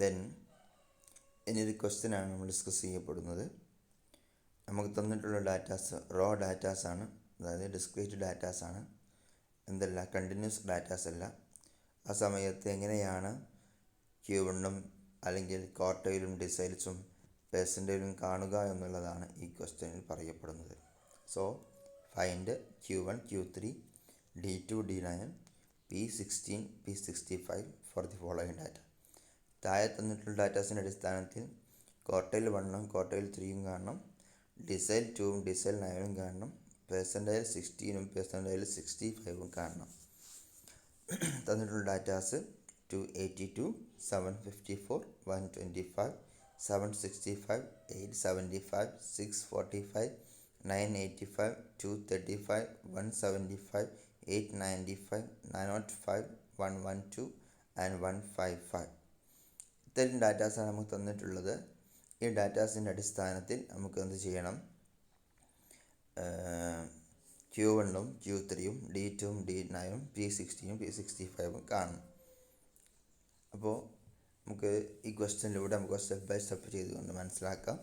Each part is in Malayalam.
ദെൻ ഇനിയൊരു ക്വസ്റ്റ്യനാണ് നമ്മൾ ഡിസ്കസ് ചെയ്യപ്പെടുന്നത്. നമുക്ക് തന്നിട്ടുള്ള ഡാറ്റാസ് റോ ഡാറ്റാസാണ്, അതായത് ഡിസ്ക്രീറ്റ് ഡാറ്റാസാണ്, എന്തല്ല കണ്ടിന്യൂസ് ഡാറ്റാസ് അല്ല. ആ സമയത്ത് എങ്ങനെയാണ് Q1 അല്ലെങ്കിൽ ക്വാർട്ടൈലും ഡിസൈൽസും പെർസെൻറ്റേജും കാണുക എന്നുള്ളതാണ് ഈ ക്വസ്റ്റ്യനിൽ പറയപ്പെടുന്നത്. So find Q1, Q3, D2, D9, P16, P65 for the following data. താഴെ തന്നിട്ടുള്ള ഡാറ്റാസിൻ്റെ അടിസ്ഥാനത്തിൽ ക്വാർട്ടൈൽ 1ഉം ക്വാർട്ടൈൽ 3ഉം കാണണം, ഡിസൈൽ 2ഉം ഡിസൈൽ 9ഉം കാണണം, പെർസെൻറ്റേജ് 16ഉം പെർസെൻറ്റേജ് 65ഉം കാണണം. തന്നിട്ടുള്ള ഡാറ്റാസ് 282, 754, 125, 765, 875, 645, 985, 235, 175, 895, 905, 112 ആൻഡ് 155. ഇത്തരം ഡാറ്റാസാണ് നമുക്ക് തന്നിട്ടുള്ളത്. ഈ ഡാറ്റാസിൻ്റെ അടിസ്ഥാനത്തിൽ നമുക്ക് എന്ത് ചെയ്യണം? Q1ഉം Q3ഉം D2ഉം D9ഉം P16ഉം P65ഉം കാണണം. അപ്പോൾ നമുക്ക് ഈ ക്വസ്റ്റ്യനിലൂടെ നമുക്ക് സ്റ്റെപ്പ് ബൈ സ്റ്റെപ്പ് ചെയ്തുകൊണ്ട് മനസ്സിലാക്കാം.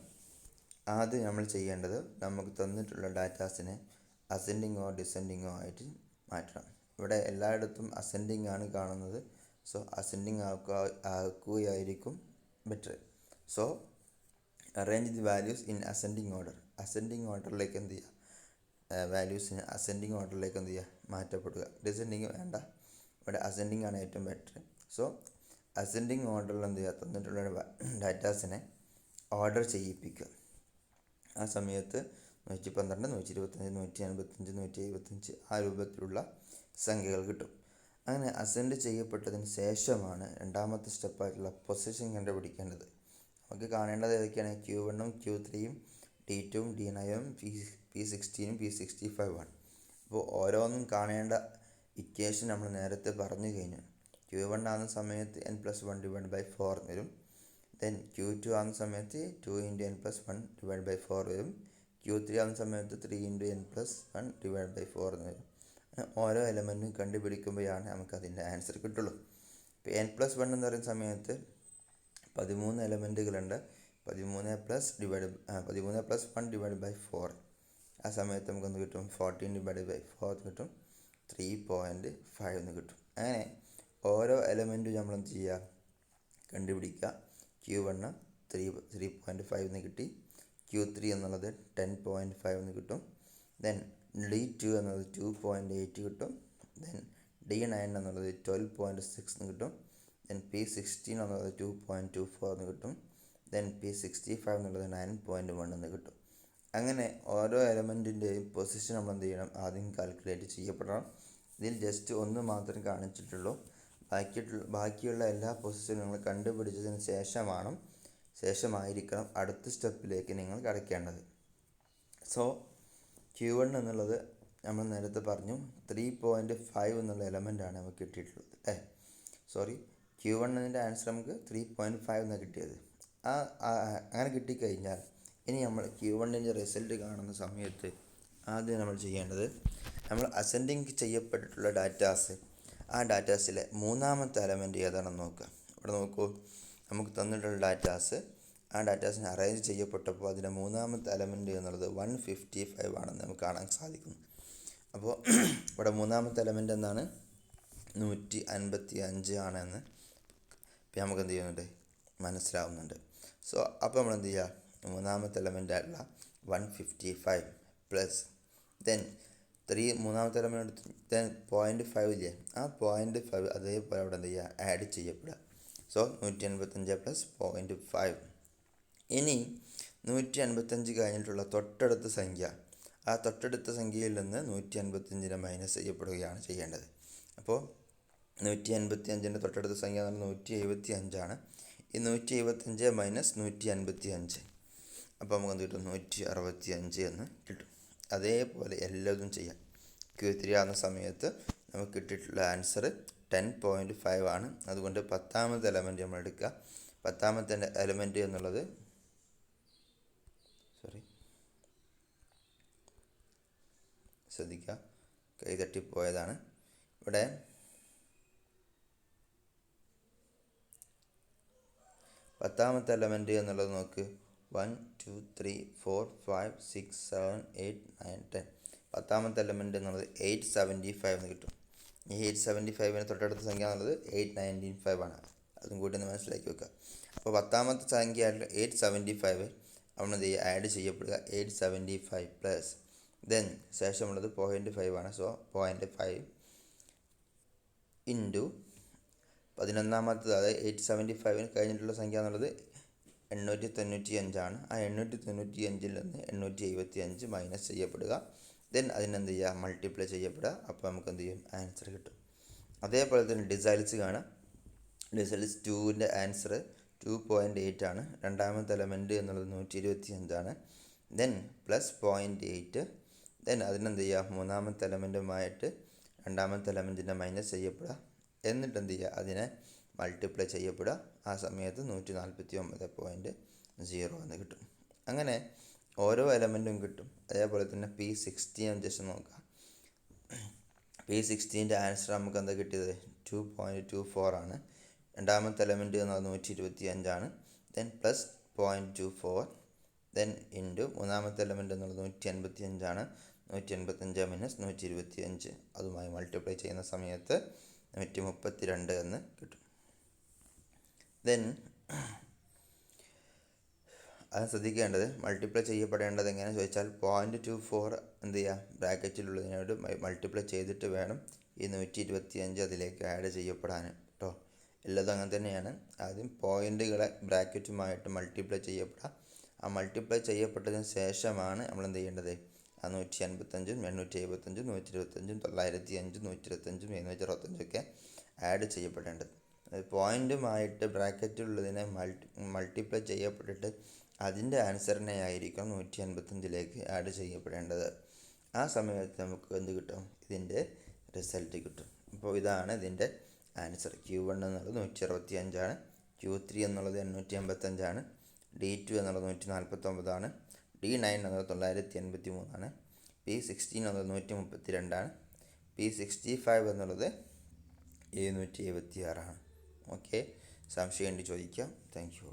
ആദ്യം നമ്മൾ ചെയ്യേണ്ടത്, നമുക്ക് തന്നിട്ടുള്ള ഡാറ്റാസിനെ അസെൻഡിങ്ങോ ഡിസെൻഡിങ്ങോ ആയിട്ട് മാറ്റണം. ഇവിടെ എല്ലായിടത്തും അസെൻഡിങ് ആണ് കാണുന്നത്. സോ അസെൻഡിങ് ആക്കുകയായിരിക്കും better. So arrange the values in ascending order. Ascending ഓർഡറിലേക്ക് എന്ത് ചെയ്യുക? വാല്യൂസിന് അസെൻഡിങ് ഓർഡറിലേക്ക് എന്ത് ചെയ്യുക? മാറ്റപ്പെടുക. ഡിസെൻഡിങ് വേണ്ട, ഇവിടെ അസെൻഡിങ് ആണ് ഏറ്റവും ബെറ്റർ. സോ അസെൻഡിങ് ഓർഡറിൽ എന്ത് ചെയ്യുക? തന്നിട്ടുള്ള ഡാറ്റാസിനെ ഓർഡർ ചെയ്യിപ്പിക്കുക. ആ സമയത്ത് 112, 125, 185, 175 ആ രൂപത്തിലുള്ള സംഖ്യകൾ കിട്ടും. അങ്ങനെ അസെൻഡ് ചെയ്യപ്പെട്ടതിന് ശേഷമാണ് രണ്ടാമത്തെ സ്റ്റെപ്പായിട്ടുള്ള പൊസിഷൻ കണ്ടുപിടിക്കേണ്ടത്. നമുക്ക് കാണേണ്ടത് ഏതൊക്കെയാണ്? Q1ഉം Q3യും D2ഉം D9ഉം P16ഉം P65 ആണ്. അപ്പോൾ ഓരോന്നും കാണേണ്ട ഇക്വേഷൻ നമ്മൾ നേരത്തെ പറഞ്ഞു കഴിഞ്ഞു. Q1 ആകുന്ന സമയത്ത് n+1/4 വരും. ദെൻ Q2 ആകുന്ന സമയത്ത് 2 × n+1/4 വരും. Q3 ആകുന്ന സമയത്ത് 3 × n+1/4 വരും. ഓരോ എലമെൻറ്റും കണ്ടുപിടിക്കുമ്പോഴാണ് നമുക്കതിൻ്റെ ആൻസർ കിട്ടുള്ളൂ. ഇപ്പോൾ n+1 എന്ന് പറയുന്ന സമയത്ത് 13 എലമെൻറ്റുകളുണ്ട്. 13+1/4. ആ സമയത്ത് നമുക്കൊന്ന് കിട്ടും 14/4 കിട്ടും, 3.5 എന്ന് കിട്ടും. അങ്ങനെ ഓരോ എലമെൻറ്റും നമ്മൾ എന്ത് ചെയ്യുക? കണ്ടുപിടിക്കുക. Q1 3.5 എന്ന് കിട്ടി. Q3 എന്നുള്ളത് 10.5 എന്ന് കിട്ടും. ദെൻ D2 എന്നുള്ളത് 2.8 കിട്ടും. ദെൻ D9 എന്നുള്ളത് 12.6 എന്ന് കിട്ടും. ദെൻ P16 എന്നുള്ളത് 2.24 എന്ന് കിട്ടും. ദെൻ P65 എന്നുള്ളത് 9.1 എന്ന് കിട്ടും. അങ്ങനെ ഓരോ എലമെൻറ്റിൻ്റെയും പൊസിഷൻ നമ്മൾ എന്ത് ചെയ്യണം? ആദ്യം കാൽക്കുലേറ്റ് ചെയ്യപ്പെടണം. ഇതിൽ ജസ്റ്റ് ഒന്ന് മാത്രം കാണിച്ചിട്ടുള്ളൂ. ബാക്കിയുള്ള എല്ലാ പൊസിഷനും നിങ്ങൾ കണ്ടുപിടിച്ചതിന് ശേഷമായിരിക്കണം അടുത്ത സ്റ്റെപ്പിലേക്ക് നിങ്ങൾ കടക്കേണ്ടത്. സോ Q1 എന്നുള്ളത് നമ്മൾ നേരത്തെ പറഞ്ഞു 3.5 എന്നുള്ള എലമെൻ്റാണ് നമുക്ക് കിട്ടിയിട്ടുള്ളത്. Q1ൻ്റെ ആൻസർ നമുക്ക് 3.5 എന്നാണ് കിട്ടിയത്. അങ്ങനെ കിട്ടിക്കഴിഞ്ഞാൽ ഇനി നമ്മൾ Q1ൻ്റെ റിസൾട്ട് കാണുന്ന സമയത്ത് ആദ്യം നമ്മൾ ചെയ്യേണ്ടത്, നമ്മൾ അസെൻഡിങ് ചെയ്യപ്പെട്ടിട്ടുള്ള ഡാറ്റാസ്, ആ ഡാറ്റാസിലെ മൂന്നാമത്തെ എലമെൻറ്റ് ഏതാണെന്ന് നോക്കുക. ഇവിടെ നോക്കൂ, നമുക്ക് തന്നിട്ടുള്ള ഡാറ്റാസ്, ആ ഡാറ്റാസിനെ അറേഞ്ച് ചെയ്യപ്പെട്ടപ്പോൾ അതിൻ്റെ മൂന്നാമത്തെ എലമെൻറ്റ് എന്നുള്ളത് 155 ആണെന്ന് നമുക്ക് കാണാൻ സാധിക്കുന്നു. അപ്പോൾ ഇവിടെ മൂന്നാമത്തെ എലമെൻറ്റ് എന്താണ്? 155 ആണെന്ന് ഇപ്പം നമുക്ക് എന്ത് ചെയ്യുന്നുണ്ട്? മനസ്സിലാവുന്നുണ്ട്. സോ അപ്പോൾ നമ്മൾ എന്ത് ചെയ്യുക? മൂന്നാമത്തെ എലമെൻ്റ് ആയിട്ടുള്ള 155 പ്ലസ് ദെൻ മൂന്നാമത്തെ എലമെൻറ്റ് 0.5 ഇല്ലേ? ആ 0.5 അതേപോലെ അവിടെ എന്ത് ചെയ്യുക? ആഡ് ചെയ്യപ്പെടുക. So 185 plus 0.5. ഇനി 155 കഴിഞ്ഞിട്ടുള്ള തൊട്ടടുത്ത സംഖ്യ, ആ തൊട്ടടുത്ത സംഖ്യയിൽ നിന്ന് 155 മൈനസ് ചെയ്യപ്പെടുകയാണ് ചെയ്യേണ്ടത്. അപ്പോൾ 185ൻ്റെ തൊട്ടടുത്ത സംഖ്യ എന്ന് പറഞ്ഞാൽ 175 ആണ്. ഈ 175 മൈനസ് 155, അപ്പോൾ നമുക്ക് എന്ത് കിട്ടും? 165 എന്ന് കിട്ടും. അതേപോലെ എല്ലാതും ചെയ്യാം. Q3 ആകുന്ന സമയത്ത് നമുക്ക് കിട്ടിയിട്ടുള്ള ആൻസർ 10.5 ആണ്. അതുകൊണ്ട് 10ാമത്തെ എലമെൻറ്റ് നമ്മൾ എടുക്കുക. 10ാമത്തെ എലമെൻറ്റ് എന്നുള്ളത് ശ്രദ്ധിക്കുക, കൈതട്ടിപ്പോയതാണ്. ഇവിടെ 10ാമത്തെ എലമെൻറ്റ് എന്നുള്ളത് നോക്ക് 1 2 3 4 5 6 7 8 9 10. 10ാമത്തെ എലമെൻറ്റ് എന്നുള്ളത് 875 എന്ന് കിട്ടും. ഈ 875 തൊട്ടടുത്ത സംഖ്യ എന്നുള്ളത് 895 ആണ്. അതും കൂടി ഒന്ന് മനസ്സിലാക്കി വെക്കുക. അപ്പോൾ 10ാമത്തെ സംഖ്യ ആയിട്ടുള്ള 875 നമ്മൾ എന്ത് ചെയ്യുക, ആഡ് ചെയ്യപ്പെടുക. 875 പ്ലസ് ദെൻ ശേഷമുള്ളത് 0.5 ആണ്. സോ 0.5 ഇൻറ്റു 11ാമത്തത്, അതായത് 875 കഴിഞ്ഞിട്ടുള്ള സംഖ്യ എന്നുള്ളത് 895 ആണ്. ആ 895 നിന്ന് 875 മൈനസ് ചെയ്യപ്പെടുക. ദെൻ അതിനെന്ത് ചെയ്യുക, മൾട്ടിപ്ലൈ ചെയ്യപ്പെടുക. അപ്പോൾ നമുക്ക് എന്ത് ചെയ്യും, ആൻസർ കിട്ടും. അതേപോലെ തന്നെ ഡിസൈൽസ് കാണാം. ഡിസൈൽസ് 2ൻ്റെ ആൻസർ 2.8 ആണ്. 2ാമത്തെ എലമെൻറ്റ് എന്നുള്ളത് 125 ആണ്. Then plus 0.8. ദെൻ അതിനെന്ത് ചെയ്യുക, 3ാമത്തെ എലമെൻറ്റുമായിട്ട് 2ാമത്തെ എലമെൻറ്റിനെ മൈനസ് ചെയ്യപ്പെടുക. എന്നിട്ട് എന്ത് ചെയ്യുക, അതിനെ മൾട്ടിപ്ലൈ ചെയ്യപ്പെടുക. ആ സമയത്ത് 149.0 എന്ന് കിട്ടും. അങ്ങനെ ഓരോ എലമെൻറ്റും കിട്ടും. അതേപോലെ തന്നെ P60 ജസ്റ്റ് നോക്കാം. P60ൻ്റെ ആൻസർ നമുക്ക് എന്താ കിട്ടിയത്, 2.24 ആണ്. 2ാമത്തെ എലമെൻറ്റ് എന്നത് 125 ആണ്. Then plus 0.24. ദെൻ ഇൻറ്റു 3ാമത്തെ എലമെൻറ്റ് എന്നുള്ളത് 185 ആണ്. 185 മൈനസ് 125 അതുമായി മൾട്ടിപ്ലൈ ചെയ്യുന്ന സമയത്ത് 132 എന്ന് കിട്ടും. ദെൻ അത് ശ്രദ്ധിക്കേണ്ടത്, മൾട്ടിപ്ലൈ ചെയ്യപ്പെടേണ്ടത് എങ്ങനെയാണെന്ന് ചോദിച്ചാൽ 0.24 എന്ത് ചെയ്യുക, ബ്രാക്കറ്റിലുള്ളതിനോട് മൾട്ടിപ്ലൈ ചെയ്തിട്ട് വേണം ഈ 125 അതിലേക്ക് ആഡ് ചെയ്യപ്പെടാൻ കേട്ടോ. എല്ലാതും അങ്ങനെ തന്നെയാണ്. ആദ്യം പോയിൻറ്റുകളെ ബ്രാക്കറ്റുമായിട്ട് മൾട്ടിപ്ലൈ ചെയ്യപ്പെടുക. ആ മൾട്ടിപ്ലൈ ചെയ്യപ്പെട്ടതിന് ശേഷമാണ് നമ്മൾ എന്ത് ചെയ്യേണ്ടത്, ആ 155, 875, 125, 905, 125, 765 ഒക്കെ ആഡ് ചെയ്യപ്പെടേണ്ടത്. പോയിൻറ്റുമായിട്ട് ബ്രാക്കറ്റിലുള്ളതിനെ മൾട്ടിപ്ലൈ ചെയ്യപ്പെട്ടിട്ട് അതിൻ്റെ ആൻസറിനെ ആയിരിക്കും 155ലേക്ക് ആഡ് ചെയ്യപ്പെടേണ്ടത്. ആ സമയത്ത് നമുക്ക് എന്ത് കിട്ടും, ഇതിൻ്റെ റിസൾട്ട് കിട്ടും. അപ്പോൾ ഇതാണ് ഇതിൻ്റെ ആൻസർ. Q1 എന്നുള്ളത് 165 ആണ്. Q3 എന്നുള്ളത് 885 ആണ്. D2 എന്നുള്ളത് 149 ആണ്. D9 എന്നുള്ളത് 983 ആണ്. P16 എന്നുള്ളത് 132 ആണ്. P65 എന്നുള്ളത് 776 ആണ്. ഓക്കെ, സംശയം ഉണ്ട് ചോദിക്കാം. Thank you.